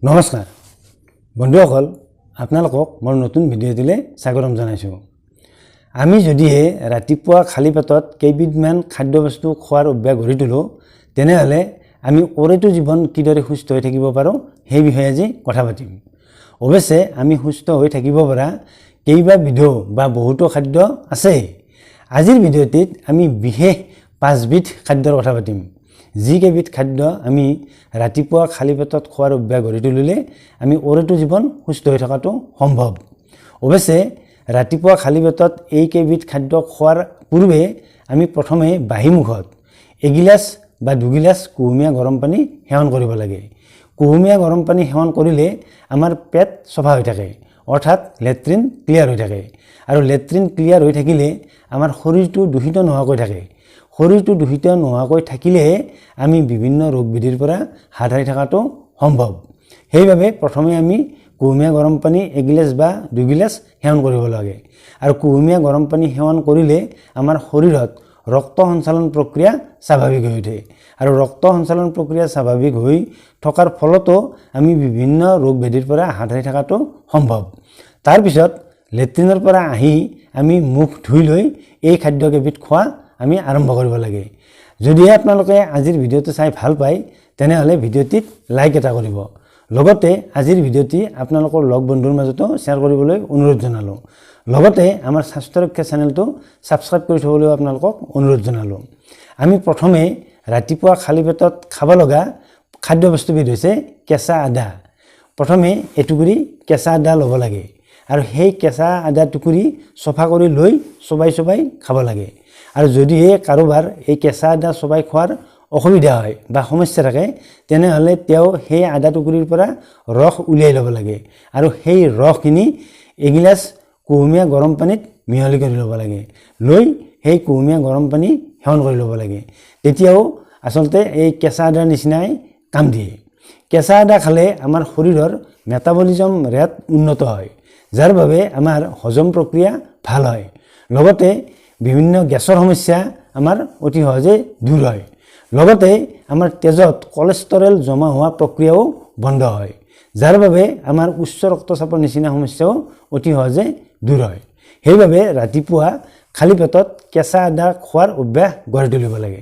নমস্কাৰ বন্ধুসকল, আপোনালোকক মোৰ নতুন ভিডিঅ'টোলৈ স্বাগতম জনাইছোঁ। আমি যদিহে ৰাতিপুৱা খালী পেটত কেইবিধমান খাদ্যবস্তু খোৱাৰ অভ্যাস গঢ়ি তোলোঁ, তেনেহ'লে আমি অৰেটো জীৱন কিদৰে সুস্থ হৈ থাকিব পাৰোঁ সেই বিষয়ে আজি কথা পাতিম। অৱশ্যে আমি সুস্থ হৈ থাকিব পৰা কেইবাবিধো বা বহুতো খাদ্য আছে। আজিৰ ভিডিঅ'টিত আমি বিশেষ 5বিধ খাদ্যৰ কথা পাতিম, যিকেইবিধ খাদ্য আমি ৰাতিপুৱা খালী পেটত খোৱাৰ অভ্যাস গঢ়ি তুলিলে আমি অৰেটো জীৱন সুস্থ হৈ থকাটো সম্ভৱ। অৱশ্যে ৰাতিপুৱা খালী পেটত এইকেইবিধ খাদ্য খোৱাৰ পূৰ্বে আমি প্ৰথমে বাহিমুখত এগিলাচ বা দুগিলাচ কুহুমীয়া গৰম পানী সেৱন কৰিব লাগে। কুহুমীয়া গৰম পানী সেৱন কৰিলে আমাৰ পেট চফা হৈ থাকে, অৰ্থাৎ লেট্ৰিন ক্লিয়াৰ হৈ থাকে। আৰু লেট্ৰিন ক্লিয়াৰ হৈ থাকিলে আমাৰ শৰীৰটো দূষিত নোহোৱাকৈ থাকে। শৰীৰটো দূষিত নোহোৱাকৈ থাকিলেহে আমি বিভিন্ন ৰোগ ব্যাধিৰ পৰা হাত সাৰি থকাটো সম্ভৱ। সেইবাবে প্ৰথমে আমি কুহুমীয়া গৰম পানী এগিলাচ বা দুগিলাচ সেৱন কৰিব লাগে। আৰু কুহুমীয়া গৰম পানী সেৱন কৰিলে আমাৰ শৰীৰত ৰক্ত সঞ্চালন প্ৰক্ৰিয়া স্বাভাৱিক হৈ উঠে। আৰু ৰক্ত সঞ্চালন প্ৰক্ৰিয়া স্বাভাৱিক হৈ থকাৰ ফলতো আমি বিভিন্ন ৰোগ ব্যাধিৰ পৰা হাত সাৰি থকাটো সম্ভৱ। তাৰপিছত লেট্ৰিনৰ পৰা আহি আমি মুখ ধুই লৈ এই খাদ্যকেইবিধ খোৱা আমি আৰম্ভ কৰিব লাগে। যদিহে আপোনালোকে আজিৰ ভিডিঅ'টো চাই ভাল পায়, তেনেহ'লে ভিডিঅ'টিত লাইক এটা কৰিব। লগতে আজিৰ ভিডিঅ'টি আপোনালোকৰ লগ বন্ধুৰ মাজতো শ্বেয়াৰ কৰিবলৈ অনুৰোধ জনালোঁ। লগতে আমাৰ স্বাস্থ্য ৰক্ষা চেনেলটো ছাবস্ক্ৰাইব কৰি থ'বলৈও আপোনালোকক অনুৰোধ জনালোঁ। আমি প্ৰথমে ৰাতিপুৱা খালী পেটত খাব লগা খাদ্যবস্তুবিধ হৈছে কেঁচা আদা। প্ৰথমে এটুকুৰি কেঁচা আদা ল'ব লাগে আৰু সেই কেঁচা আদা টুকুৰি চফা কৰি লৈ চোবাই খাব লাগে। আৰু যদিহে কাৰোবাৰ এই কেঁচা আদা চোবাই খোৱাৰ অসুবিধা হয় বা সমস্যা থাকে, তেনেহ'লে তেওঁ সেই আদা টুকুৰিৰ পৰা ৰস উলিয়াই ল'ব লাগে আৰু সেই ৰসখিনি এগিলাচ কুহুমীয়া গৰম পানীত মিহলি কৰি ল'ব লাগে। লৈ সেই কুহুমীয়া গৰম পানী সেৱন কৰি ল'ব লাগে। তেতিয়াও আচলতে এই কেঁচা আদাৰ নিচিনাই কাম দিয়ে। কেঁচা আদা খালে আমাৰ শৰীৰৰ মেটাবলিজম ৰেট উন্নত হয়, যাৰ বাবে আমাৰ হজম প্ৰক্ৰিয়া ভাল হয়। লগতে বিভিন্ন গেছৰ সমস্যা আমাৰ অতি সহজে দূৰ হয়। লগতে আমাৰ তেজত কলেষ্টৰেল জমা হোৱা প্ৰক্ৰিয়াও বন্ধ হয়, যাৰ বাবে আমাৰ উচ্চ ৰক্তচাপৰ নিচিনা সমস্যাও অতি সহজে দূৰ হয়। সেইবাবে ৰাতিপুৱা খালী পেটত কেঁচা আদা খোৱাৰ অভ্যাস গঢ়ি তুলিব লাগে।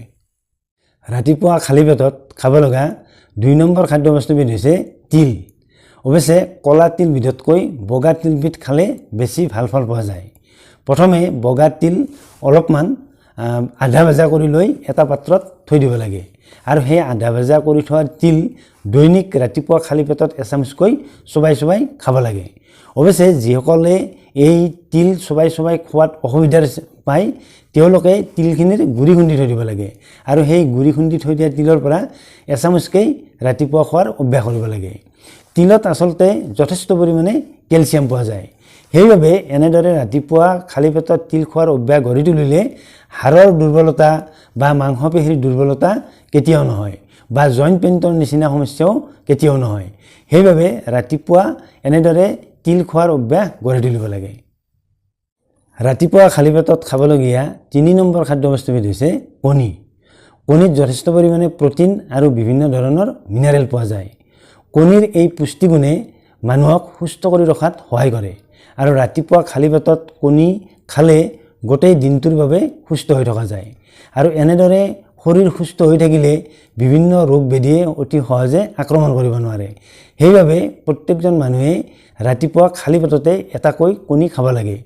ৰাতিপুৱা খালী পেটত খাব লগা 2 নম্বৰ খাদ্যবস্তুবিধ হৈছে তিল। অৱশ্যে ক'লা তিলবিধতকৈ বগা তিলবিধ খালে বেছি ভাল ফল পোৱা যায়। প্ৰথমে বগা তিল অলপমান আধা ভজা কৰি লৈ এটা পাত্ৰত থৈ দিব লাগে আৰু সেই আধা ভজা কৰি থোৱা তিল দৈনিক ৰাতিপুৱা খালী পেটত এচামুচকৈ চোবাই খাব লাগে। অৱশ্যে যিসকলে এই তিল চোবাই খোৱাত অসুবিধা পায়, তেওঁলোকে তিলখিনিৰ গুড়ি খুন্দি থৈ দিব লাগে আৰু সেই গুড়ি খুন্দি থৈ দিয়া তিলৰ পৰা এচামুচকৈ ৰাতিপুৱা খোৱাৰ অভ্যাস কৰিব লাগে। তিলত আচলতে যথেষ্ট পৰিমাণে কেলছিয়াম পোৱা যায়। সেইবাবে এনেদৰে ৰাতিপুৱা খালী পেটত তিল খোৱাৰ অভ্যাস গঢ়ি তুলিলে হাড়ৰ দুৰ্বলতা বা মাংসপেশীৰ দুৰ্বলতা কেতিয়াও নহয় বা জইণ্ট পেইণ্টৰ নিচিনা সমস্যাও কেতিয়াও নহয়। সেইবাবে ৰাতিপুৱা এনেদৰে তিল খোৱাৰ অভ্যাস গঢ়ি তুলিব লাগে। ৰাতিপুৱা খালী পেটত খাবলগীয়া 3 নম্বৰ খাদ্যবস্তুবিধ হৈছে কণী। কণীত যথেষ্ট পৰিমাণে প্ৰ'টিন আৰু বিভিন্ন ধৰণৰ মিনাৰেল পোৱা যায়। কণীৰ এই পুষ্টিগুণে মানুহক সুস্থ কৰি ৰখাত সহায় কৰে আৰু ৰাতিপুৱা খালী পেটত কণী খালে গোটেই দিনটোৰ বাবে সুস্থ হৈ থকা যায়। আৰু এনেদৰে শৰীৰ সুস্থ হৈ থাকিলে বিভিন্ন ৰোগ ব্যাধিয়ে অতি সহজে আক্ৰমণ কৰিব নোৱাৰে। সেইবাবে প্ৰত্যেকজন মানুহে ৰাতিপুৱা খালী পেটতে এটাকৈ কণী খাব লাগে।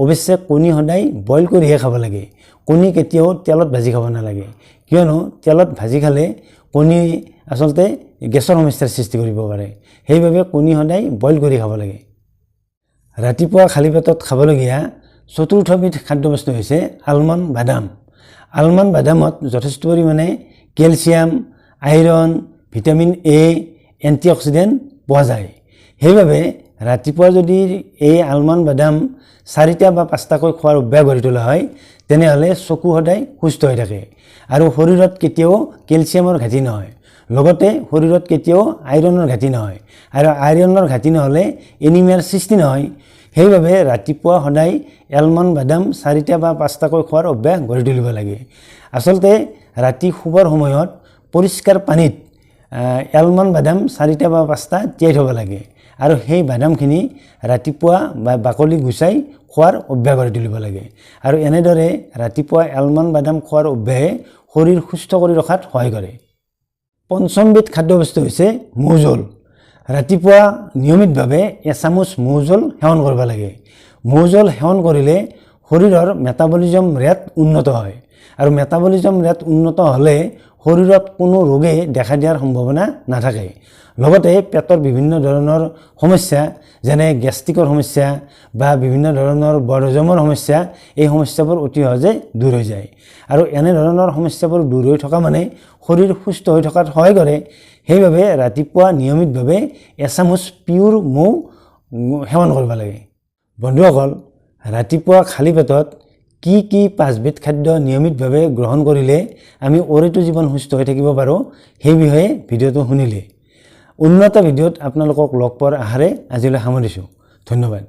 অৱশ্যে কণী সদায় বইল কৰিহে খাব লাগে। কণী কেতিয়াও তেলত ভাজি খাব নালাগে, কিয়নো তেলত ভাজি খালে কণী আচলতে গেছৰ সমস্যাৰ সৃষ্টি কৰিব পাৰে। সেইবাবে কণী সদায় বইল কৰি খাব লাগে। ৰাতিপুৱা খালী পেটত খাবলগীয়া 4থবিধ খাদ্যবস্তু হৈছে আলমণ্ড বাদাম। আলমণ্ড বাদামত যথেষ্ট পৰিমাণে calcium, iron, vitamin A, antioxidant পোৱা যায়। সেইবাবে ৰাতিপুৱা যদি এই আলমণ্ড বাদাম 4টা বা 5টাকৈ খোৱাৰ অভ্যাস গঢ়ি তোলা হয়, তেনেহ'লে চকু সদায় সুস্থ হৈ থাকে আৰু শৰীৰত কেতিয়াও কেলছিয়ামৰ ঘাটি নহয়। লগতে শৰীৰত কেতিয়াও আইৰণৰ ঘাটি নহয়, আৰু আইৰণৰ ঘাটি নহ'লে এনিমিয়াৰ সৃষ্টি নহয়। সেইবাবে ৰাতিপুৱা সদায় আলমণ্ড বাদাম 4টা বা 5টাকৈ খোৱাৰ অভ্যাস গঢ়ি তুলিব লাগে। আচলতে ৰাতি শুবৰ সময়ত পৰিষ্কাৰ পানীত এলমণ্ড বাদাম 4টা বা 5টা তিয়াই থ'ব লাগে আৰু সেই বাদামখিনি ৰাতিপুৱা বা বাকলি গুচাই খোৱাৰ অভ্যাস কৰি তুলিব লাগে আৰু এনেদৰে ৰাতিপুৱা এলমণ্ড বাদাম খোৱাৰ অভ্যাসে শৰীৰ সুস্থ কৰি ৰখাত সহায় কৰে। পঞ্চমবিধ খাদ্যবস্তু হৈছে মৌ জোল। ৰাতিপুৱা নিয়মিতভাৱে এচামুচ মৌ জোল সেৱন কৰিব লাগে। মৌ জোল সেৱন কৰিলে শৰীৰৰ মেটাবলিজম ৰেট উন্নত হয় আৰু মেটাবলিজম ৰেট উন্নত হ'লে শৰীৰত কোনো ৰোগে দেখা দিয়াৰ সম্ভাৱনা নাথাকে। লগতে পেটৰ বিভিন্ন ধৰণৰ সমস্যা যেনে গেষ্ট্ৰিকৰ সমস্যা বা বিভিন্ন ধৰণৰ বদহজমৰ সমস্যা এই সমস্যাবোৰ অতি সহজে দূৰ হৈ যায় আৰু এনে ধৰণৰ সমস্যাবোৰ দূৰ হৈ থকা মানে শৰীৰ সুস্থ হৈ থকাত সহায় কৰে। সেইবাবে ৰাতিপুৱা নিয়মিতভাৱে এচামুচ পিয়ৰ মৌ সেৱন কৰিব লাগে। বন্ধুসকল, ৰাতিপুৱা খালী পেটত কি 5বিধ খাদ্য নিয়মিতভাৱে গ্ৰহণ কৰিলে আমি অৰিটো জীৱন সুস্থ হৈ থাকিব পাৰোঁ সেই বিষয়ে ভিডিঅ'টো শুনিলে। উন্নত ভিডিঅ'ত আপোনালোকক লগ পোৱাৰ আশাৰে আজিলৈ সামৰিছোঁ। ধন্যবাদ।